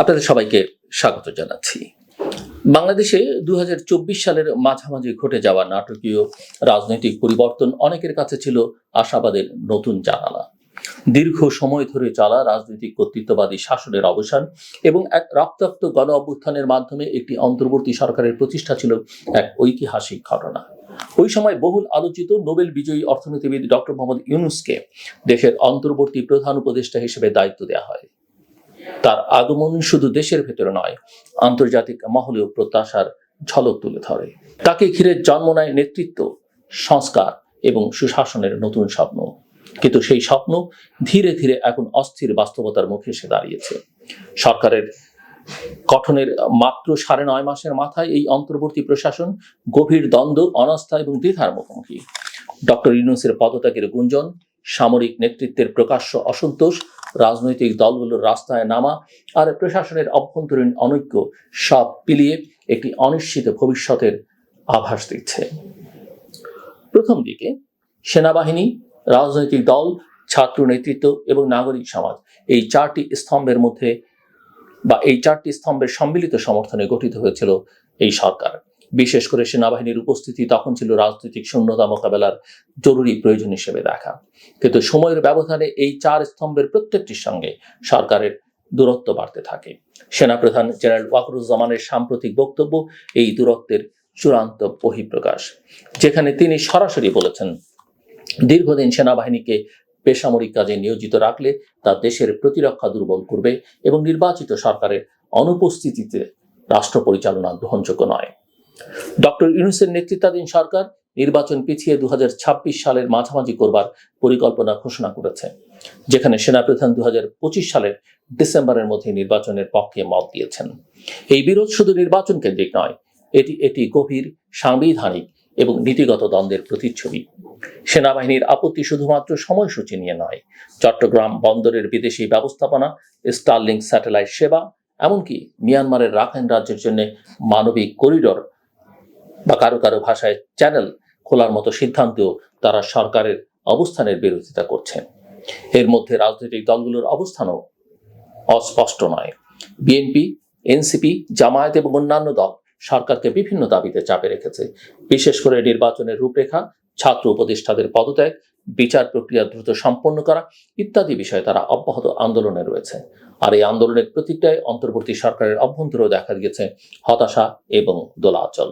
আপনাদের সবাইকে স্বাগত জানাচ্ছি। বাংলাদেশে ২০২৪ সালের মাঝামাঝি ঘটে যাওয়া নাটকীয় রাজনৈতিক পরিবর্তন অনেকের কাছে ছিল আশাবাদের নতুন জানালা। দীর্ঘ সময় ধরে চলা রাজনৈতিক কর্তৃত্ববাদী শাসনের অবসান এবং এক রক্তাক্ত গণ অভ্যুত্থানের মাধ্যমে একটি অন্তর্বর্তী সরকারের প্রতিষ্ঠা ছিল এক ঐতিহাসিক ঘটনা। ওই সময় বহুল আলোচিত নোবেল বিজয়ী অর্থনীতিবিদ ডক্টর মোহাম্মদ ইউনূসকে দেশের অন্তর্বর্তী প্রধান উপদেষ্টা হিসেবে দায়িত্ব দেওয়া হয়। তার আগমন শুধু দেশের ভেতরে নয়, আন্তর্জাতিক মহলেও প্রত্যাশার ঝলক তুলে ধরে। তাকে ঘিরে জন্ম নেয় নেতৃত্ব, সংস্কার এবং সুশাসনের নতুন স্বপ্ন। কিন্তু সেই স্বপ্ন ধীরে ধীরে এখন অস্থির বাস্তবতার মুখে এসে দাঁড়িয়েছে। সরকারের গঠনের মাত্র ৯.৫ মাসের মাথায় এই অন্তর্বর্তী প্রশাসন গভীর দ্বন্দ্ব, অনাস্থা এবং দ্বিধার মুখোমুখি। ডক্টর ইউনূসের পদত্যাগের গুঞ্জন, সামরিক নেতৃত্বের প্রকাশ্য অসন্তোষ, রাজনৈতিক দলগুলোর রাস্তায় নামা আর প্রশাসনের অভ্যন্তরীণ অনৈক্য সব পিলিয়ে একটি অনিশ্চিত ভবিষ্যতের আভাস দিচ্ছে। প্রথম দিকে সেনাবাহিনী, রাজনৈতিক দল, ছাত্র নেতৃত্ব এবং নাগরিক সমাজ এই চারটি স্তম্ভের সম্মিলিত সমর্থনে গঠিত হয়েছিল এই সরকার। বিশেষ করে সেনাবাহিনীর উপস্থিতি তখন ছিল রাজনৈতিক শূন্যতা মোকাবেলার জরুরি প্রয়োজন হিসেবে দেখা। কিন্তু সময়ের ব্যবধানে এই চার স্তম্ভের প্রত্যেকটির সঙ্গে সরকারের দূরত্ব বাড়তে থাকে। সেনাপ্রধান জেনারেল ওয়াকারুজ্জামানের সাম্প্রতিক বক্তব্য এই দূরত্বের চূড়ান্ত বহিঃপ্রকাশ, যেখানে তিনি সরাসরি বলেছেন, দীর্ঘদিন সেনাবাহিনীকে বেসামরিক কাজে নিয়োজিত রাখলে তা দেশের প্রতিরক্ষা দুর্বল করবে এবং নির্বাচিত সরকারের অনুপস্থিতিতে রাষ্ট্র পরিচালনা গ্রহণযোগ্য নয়। ডক্টর ইউনূসের নেতৃত্বাধীন সরকার নির্বাচন পিছিয়ে ২০২৬ সালের মাঝামাঝি করবার পরিকল্পনা ঘোষণা করেছে, যেখানে সেনাপ্রধান ২০২৫ সালের ডিসেম্বরের মধ্যে নির্বাচনের পক্ষে মত দিয়েছেন। এই বিরোধ শুধু নির্বাচন কেন্দ্রিক নয়, এটি গভীর সাংবিধানিক এবং নীতিগত দ্বন্দ্বের প্রতিচ্ছবি। সেনাবাহিনীর আপত্তি শুধুমাত্র সময়সূচি নিয়ে নয়, চট্টগ্রাম বন্দরের বিদেশি ব্যবস্থাপনা, স্টারলিংক স্যাটেলাইট সেবা, এমনকি মিয়ানমারের রাখাইন রাজ্যের জন্য মানবিক করিডোর বা কারো কারো ভাষায় চ্যানেল খোলার মতো সিদ্ধান্তেও তারা সরকারের অবস্থানের বিরোধিতা করছেন। এর মধ্যে রাজনৈতিক দলগুলোর অবস্থানও অস্পষ্ট নয়। বিএনপি, এনসিপি, জামায়াত এবং অন্যান্য দল সরকারকে বিভিন্ন দাবিতে চাপে রেখেছে। বিশেষ করে নির্বাচনের রূপরেখা, ছাত্র উপদেষ্টাদের পদত্যাগ, বিচার প্রক্রিয়া দ্রুত সম্পন্ন করা ইত্যাদি বিষয়ে তারা অব্যাহত আন্দোলনে রয়েছে। আর এই আন্দোলনের প্রতিক্রিয়ায় অন্তর্বর্তী সরকারের অভ্যন্তরেও দেখা গিয়েছে হতাশা এবং দোলাচল।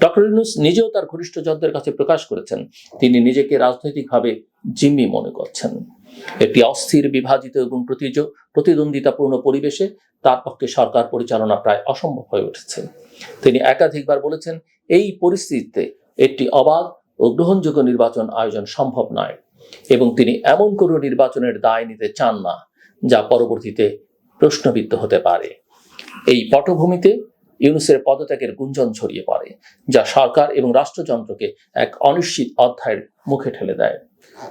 ডক্টর ইউনূস নিজেও তার ঘনিষ্ঠজনদের কাছে প্রকাশ করেছেন, তিনি নিজেকে রাজনৈতিকভাবে জিম্মি মনে করছেন। একটি অস্থির, বিভাজিত এবং প্রতিদ্বন্দ্বিতাপূর্ণ পরিবেশে তার পক্ষে সরকার পরিচালনা প্রায় অসম্ভব হয়ে উঠেছে। তিনি একাধিকবার বলেছেন, এই পরিস্থিতিতে একটি অবাধ ও গ্রহণযোগ্য নির্বাচন আয়োজন সম্ভব নয় এবং তিনি এমন কোনো নির্বাচনের দায় নিতে চান না যা পরবর্তীতে প্রশ্নবিদ্ধ হতে পারে। এই পটভূমিতে ইউনূসের পদত্যাগের গুঞ্জন ছড়িয়ে পড়ে, যা সরকার এবং রাষ্ট্রযন্ত্রকে এক অনিশ্চিত অধ্যায়ের মুখে ঠেলে দেয়।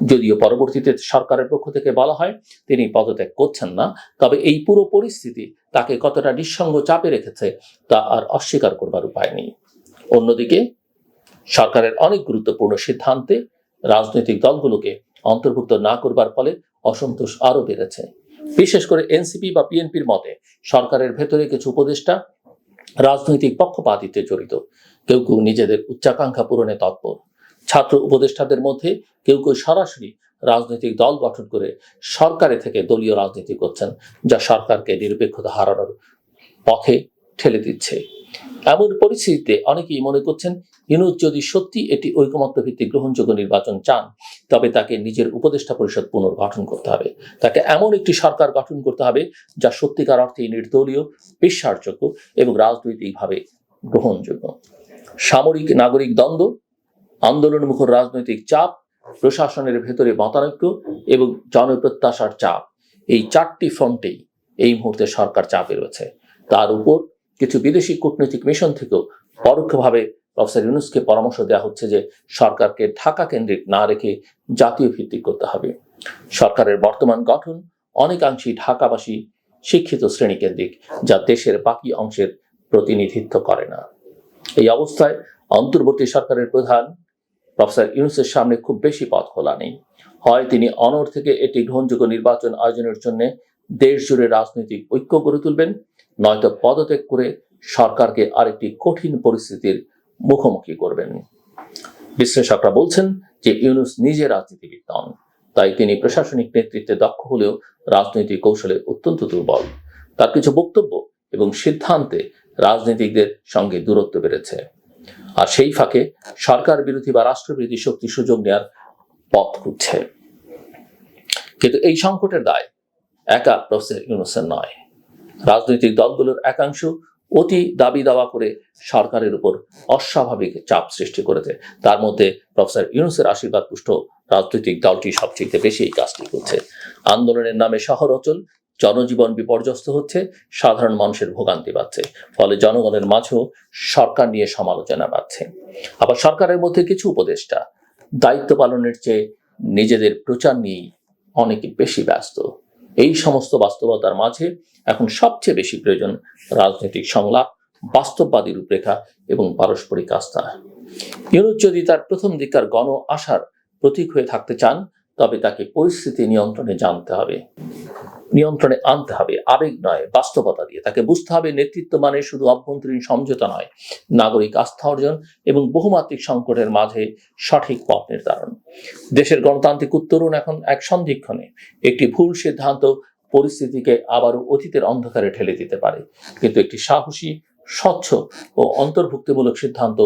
যদিও পরবর্তীতে সরকারের পক্ষ থেকে বলা হয় তিনি পদত্যাগ করছেন না, তবে এই পুরো পরিস্থিতি তাকে কতটা নিঃসঙ্গ চাপে রেখেছে তা আর অস্বীকার করবার উপায় নেই। অন্যদিকে সরকারের অনেক গুরুত্বপূর্ণ সিদ্ধান্তে রাজনৈতিক দলগুলোকে অন্তর্ভুক্ত না করবার ফলে অসন্তোষ আরও বেড়েছে। বিশেষ করে এনসিপি বা বিএনপির মতে সরকারের ভেতরে কিছু উপদেষ্টা রাজনৈতিক পক্ষপাতিত্বে জড়িত, কেউ কেউ নিজেদের উচ্চাকাঙ্ক্ষা পূরণে তৎপর। ছাত্র উপদেষ্টাদের মধ্যে কেউ কেউ সরাসরি রাজনৈতিক দল গঠন করে সরকারে থেকে দলীয় রাজনীতি করছেন, যা সরকারকে নিরপেক্ষতা হারানোর পথে ঠেলে দিচ্ছে। এমন পরিস্থিতিতে অনেকেই মনে করছেন, ইউনূস যদি সত্যি একটি ঐকমত্য ভিত্তিক গ্রহণযোগ্য নির্বাচন চান, তবে তাকে নিজের উপদেষ্টা পরিষদ পুনর্গঠন করতে হবে। তাকে এমন একটি সরকার গঠন করতে হবে যা সত্যিকার অর্থে নির্দলীয়, বিশ্বাসযোগ্য এবং রাজনৈতিকভাবে গ্রহণযোগ্য। সামরিক নাগরিক দ্বন্দ্ব, আন্দোলনমুখর রাজনৈতিক চাপ, প্রশাসনের ভেতরে মতানৈক্য এবং জনপ্রত্যাশার চাপ, এই চারটি ফ্রন্টেই এই মুহূর্তে সরকার চাপে রয়েছে। তার উপর কিছু বিদেশি কূটনৈতিক মিশন থেকেও পরোক্ষভাবে প্রফেসর ইউনূসকে পরামর্শ দেওয়া হচ্ছে যে সরকারকে ঢাকা কেন্দ্রিক না রেখে জাতীয় ভিত্তিক করতে হবে। সরকারের বর্তমান গঠন অনেকাংশেই ঢাকাবাসী শিক্ষিত শ্রেণী কেন্দ্রিক, যা দেশের বাকি অংশের প্রতিনিধিত্ব করে না। এই অবস্থায় অন্তর্বর্তী সরকারের প্রধান প্রফেসর ইউনূসের সামনে খুব বেশি পথ খোলা নেই। হয় তিনি অনড় থেকে একটি গ্রহণযোগ্য নির্বাচন আয়োজনের জন্য দেশ জুড়ে রাজনৈতিক ঐক্য গড়ে তুলবেন, নয়তো পদত্যাগ করে সরকারকে আরেকটি কঠিন পরিস্থিতির মুখোমুখি করবেন। বিশ্লেষকরা বলছেন যে ইউনূস নিজে রাজনীতিবিদ নন, তাই তিনি প্রশাসনিক নেতৃত্বে দক্ষ হলেও রাজনৈতিক কৌশলে অত্যন্ত দুর্বল। তার কিছু বক্তব্য এবং সিদ্ধান্তে রাজনীতিকদের সঙ্গে দূরত্ব বেড়েছে, আর সেই ফাঁকে সরকার বিরোধী বা রাষ্ট্রবিরোধী শক্তি সুযোগ নেওয়ার পথ খুঁজছে। কিন্তু এই সংকটের দায় একা প্রফেসর ইউনূসের নয়। রাজনৈতিক দলগুলোর একাংশ অতি দাবি দাওয়া করে সরকারের উপর অস্বাভাবিক চাপ সৃষ্টি করেছে। তার মধ্যে প্রফেসর ইউনূসের আশীর্বাদ পুষ্ট রাজনৈতিক দলটি সবচেয়ে বেশি এই কাজটি করছে। আন্দোলনের নামে শহর অচল, জনজীবন বিপর্যস্ত হচ্ছে, সাধারণ মানুষের ভোগান্তি বাড়ছে, ফলে জনগণের মাঝেও সরকার নিয়ে সমালোচনা বাড়ছে। আবার সরকারের মধ্যে কিছু উপদেষ্টা দায়িত্ব পালনের চেয়ে নিজেদের প্রচার নিয়েই অনেক বেশি ব্যস্ত। এই সমস্ত বাস্তবতার মাঝে এখন সবচেয়ে বেশি প্রয়োজন রাজনৈতিক সংলাপ, বাস্তববাদী রূপরেখা এবং পারস্পরিক আস্থা। ইউনূস যদি তার প্রথম দিককার গণ আশার প্রতীক হয়ে থাকতে চান, তবে তাকে পরিস্থিতি নিয়ন্ত্রণে আনতে হবে, আবেগ নয়, বাস্তবতা দিয়ে। তাকে বুঝতে হবে নেতৃত্ব মানে শুধু অভ্যন্তরীণ সমঝোতা নয়, নাগরিক আস্থা অর্জন এবং বহুমাত্রিক সংকটের মাঝে সঠিক পথ নির্ধারণ। দেশের গণতান্ত্রিক উত্তরণ এখন এক সন্ধিক্ষণে। একটি ভুল সিদ্ধান্ত পরিস্থিতিকে আবারও অতীতের অন্ধকারে ঠেলে দিতে পারে, কিন্তু একটি সাহসী, স্বচ্ছ ও অন্তর্ভুক্তিমূলক সিদ্ধান্ত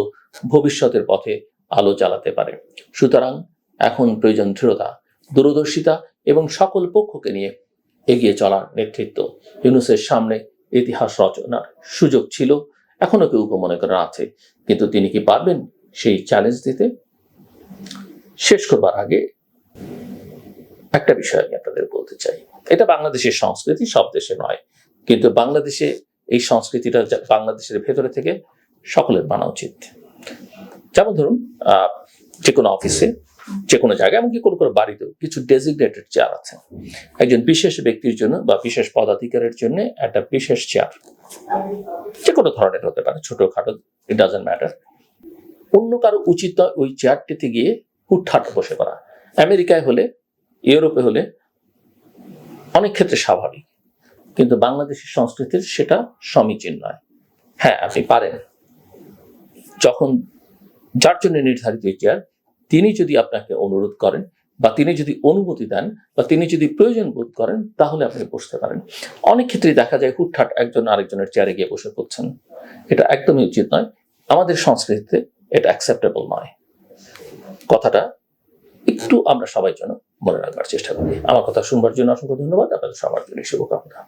ভবিষ্যতের পথে আলো জ্বালাতে পারে। সুতরাং এখন প্রয়োজন দৃঢ়তা, দূরদর্শিতা এবং সকল পক্ষকে নিয়ে এগিয়ে চলার নেতৃত্ব। ইউনূসের সামনে ইতিহাস রচনার সুযোগ ছিল, এখনো কেউ মনে করেন আছে, কিন্তু তিনি কি পারবেন সেই চ্যালেঞ্জ দিতে? শেষ করবার আগে একটা বিষয় আমি আপনাদের বলতে চাই। এটা বাংলাদেশের সংস্কৃতি, সব দেশে নয়, কিন্তু বাংলাদেশে এই সংস্কৃতিটা বাংলাদেশের ভেতরে থেকে সকলের মানা উচিত। যেমন ধরুন, যে কোনো অফিসে, যে কোনো জায়গায়, এমনকি কোনো কোনো বাড়িতেও কিছু ডেজিগনেটেড চেয়ার আছে। একজন বিশেষ ব্যক্তির জন্য বা বিশেষ পদাধিকারের জন্য একটা বিশেষ চেয়ার, যে কোনো ধরনের হতে পারে, ছোটখাটো, ইট ডাজন্ট ম্যাটার। অন্য কারো উচিত নয় ওই চেয়ারটিতে গিয়ে হুটহাট বসে পড়া। আমেরিকায় হলে, ইউরোপে হলে অনেক ক্ষেত্রে স্বাভাবিক, কিন্তু বাংলাদেশের সংস্কৃতির সেটা সমীচীন নয়। হ্যাঁ, আপনি পারেন, যখন যার জন্য নির্ধারিত চেয়ার তিনি যদি আপনাকে অনুরোধ করেন বা তিনি যদি অনুমতি দেন বা তিনি যদি প্রয়োজন বোধ করেন, তাহলে আপনি বসতে পারেন। অনেক ক্ষেত্রেই দেখা যায় হুটহাট একজন আরেকজনের চেয়ারে গিয়ে বসে পড়ছেন। এটা একদমই উচিত নয়। আমাদের সংস্কৃতিতে এটা অ্যাকসেপ্টেবল নয়। কথাটা একটু আমরা সবাই জন্য মনে রাখবার চেষ্টা করি। আমার কথা শুনবার জন্য অসংখ্য ধন্যবাদ। আপনাদের সবার জন্য শুভকামনা।